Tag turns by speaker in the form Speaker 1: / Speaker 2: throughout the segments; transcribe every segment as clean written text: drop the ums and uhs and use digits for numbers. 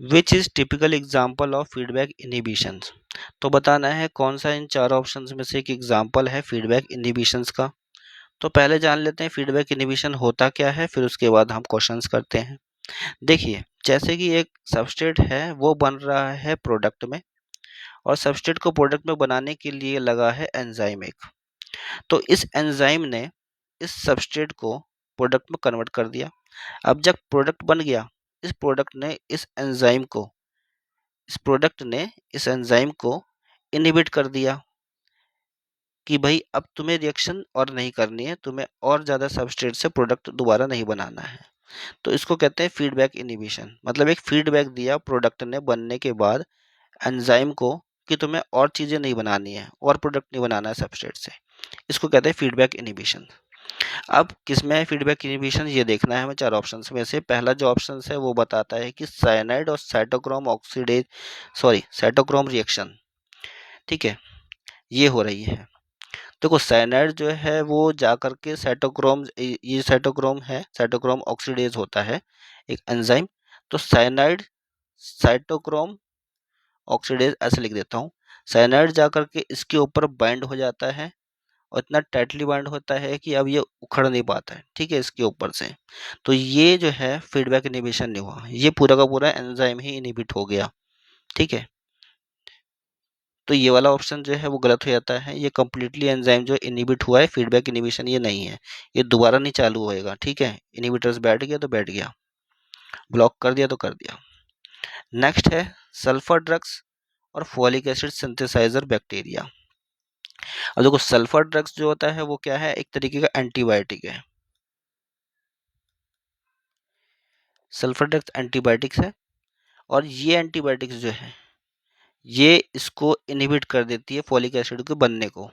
Speaker 1: Which is typical example of feedback inhibition. तो बताना है कौन सा इन चार ऑप्शंस में से एक एग्जाम्पल है फीडबैक इनहिबिशंस का। तो पहले जान लेते हैं फीडबैक इनहिबिशन होता क्या है, फिर उसके बाद हम क्वेश्चंस करते हैं। देखिए, जैसे कि एक सबस्ट्रेट है वो बन रहा है प्रोडक्ट में, और सबस्ट्रेट को प्रोडक्ट में बनाने के लिए लगा है एंजाइम एक। तो इस एंजाइम ने इस सबस्ट्रेट को प्रोडक्ट में कन्वर्ट कर दिया। अब जब प्रोडक्ट बन गया, इस प्रोडक्ट ने इस एंजाइम को इस प्रोडक्ट ने इस एंजाइम को इनहिबिट कर दिया कि भाई अब तुम्हें रिएक्शन और नहीं करनी है, तुम्हें और ज़्यादा सबस्ट्रेट से प्रोडक्ट दोबारा नहीं बनाना है। तो इसको कहते हैं फीडबैक इनहिबिशन। मतलब एक फीडबैक दिया प्रोडक्ट ने बनने के बाद एंजाइम को कि तुम्हें और चीज़ें नहीं बनानी है, और प्रोडक्ट नहीं बनाना है सबस्ट्रेट से। इसको कहते हैं फीडबैक इनहिबिशन। अब किसमें है फीडबैक इनहिबिशन, ये देखना है हमें चार ऑप्शंस में से। पहला जो ऑप्शन है वो बताता है कि साइनाइड और साइटोक्रोम ऑक्सीडेज साइटोक्रोम रिएक्शन, ठीक है, ये हो रही है। देखो, साइनाइड जो है वो जा करके साइटोक्रोम, ये साइटोक्रोम है, साइटोक्रोम ऑक्सीडेज होता है एक एंजाइम। तो साइनाइड साइटोक्रोम ऑक्सीडेज ऐसे लिख देता हूँ। साइनाइड जा करके इसके ऊपर बाइंड हो जाता है, और इतना टाइटली बाइंड होता है कि अब ये उखड़ नहीं पाता है, ठीक है, इसके ऊपर से। तो ये जो है फीडबैक इनहिबिशन नहीं हुआ, ये पूरा का पूरा एंजाइम ही इनहिबिट हो गया, ठीक है। तो ये वाला ऑप्शन जो है वो गलत हो जाता है। ये कम्प्लीटली एंजाइम जो इनहिबिट हुआ है, फीडबैक इनहिबिशन ये नहीं है, ये दोबारा नहीं चालू होएगा, ठीक है। इनहिबिटर्स बैठ गया तो बैठ गया, ब्लॉक कर दिया तो कर दिया। नेक्स्ट है सल्फर ड्रग्स और फोलिक एसिड सिंथेसाइजर बैक्टीरिया। अब देखो, सल्फर ड्रग्स जो होता है वो क्या है, एक तरीके का एंटीबायोटिक है। सल्फर ड्रग्स एंटीबायोटिक्स है, और ये एंटीबायोटिक्स जो है ये इसको इनहिबिट कर देती है फोलिक एसिड के बनने को।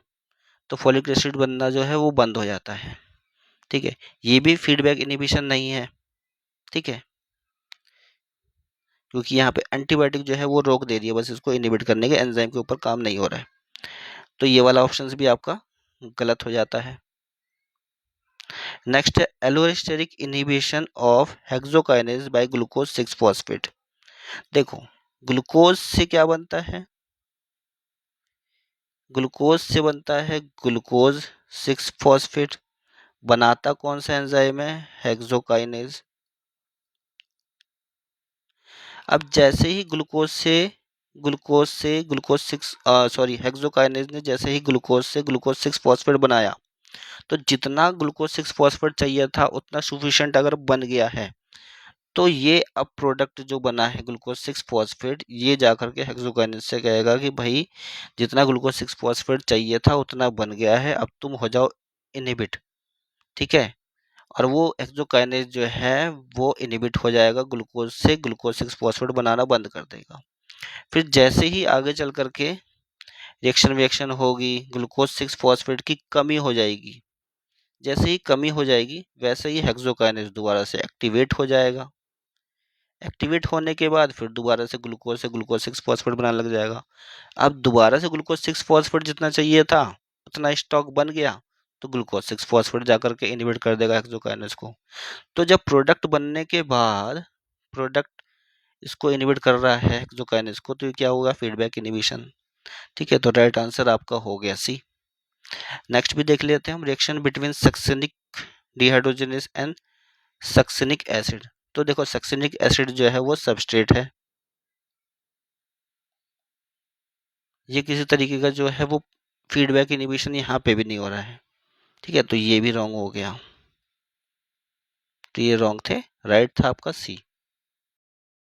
Speaker 1: तो फोलिक एसिड बनना जो है वो बंद हो जाता है, ठीक है। ये भी फीडबैक इनहिबिशन नहीं है, ठीक है, क्योंकि यहाँ पे एंटीबायोटिक जो है वो रोक दे रही है, बस इसको इनहिबिट करने के, एंजाइम के ऊपर काम नहीं हो रहा है। तो ये वाला ऑप्शन भी आपका गलत हो जाता है। नेक्स्ट है allosteric inhibition of hexokinase by glucose 6 phosphate. देखो, ग्लूकोज से क्या बनता है, ग्लूकोज से बनता है ग्लूकोज 6 फॉस्फेट। बनाता कौन सा एंजाइम है, हेक्सोकाइनेज। अब जैसे ही ग्लूकोज 6 हेक्सोकाइनेज ने जैसे ही ग्लूकोज 6 फॉस्फेट बनाया, तो जितना ग्लूकोज 6 फॉस्फेट चाहिए था उतना सफिशिएंट अगर बन गया है, तो ये अब प्रोडक्ट जो बना है ग्लूकोज 6 फॉस्फेट, ये जाकर के हेक्सोकाइनेज से कहेगा कि भाई जितना ग्लूकोज 6 फॉस्फेट चाहिए था उतना बन गया है, अब तुम हो जाओ इनहिबिट, ठीक है। और वो हेक्सोकाइनेज जो है वो इनहिबिट हो जाएगा, ग्लूकोज 6 फॉस्फेट बनाना बंद कर देगा। फिर जैसे ही आगे चल करके रिएक्शन होगी, ग्लूकोज 6 फॉस्फेट की कमी हो जाएगी। जैसे ही कमी हो जाएगी वैसे ही हेक्सोकाइनेज दोबारा से एक्टिवेट हो जाएगा। एक्टिवेट होने के बाद फिर दोबारा से ग्लूकोज 6 फॉस्फेट बनाने लग जाएगा। अब दोबारा से ग्लूकोज 6 फॉस्फेट जितना चाहिए था उतना स्टॉक बन गया, तो ग्लूकोज 6 फॉस्फेट जाकर के इनहिबिट कर देगा हेक्सोकाइनेज को। तो जब प्रोडक्ट बनने के बाद प्रोडक्ट इसको इनहिबिट कर रहा है हेक्सोकाइनेज को, तो ये क्या होगा, फीडबैक इनहिबिशन, ठीक है। तो राइट आंसर आपका हो गया सी। नेक्स्ट भी देख लेते हैं हम, reaction between succinic dehydrogenase and succinic acid. तो देखो, सक्सेनिक एसिड जो है वो सबस्ट्रेट है, ये किसी तरीके का जो है वो फीडबैक इनहिबिशन यहाँ पे भी नहीं हो रहा है, ठीक है। तो ये भी रॉन्ग हो गया, तो ये रॉन्ग थे, राइट था आपका सी।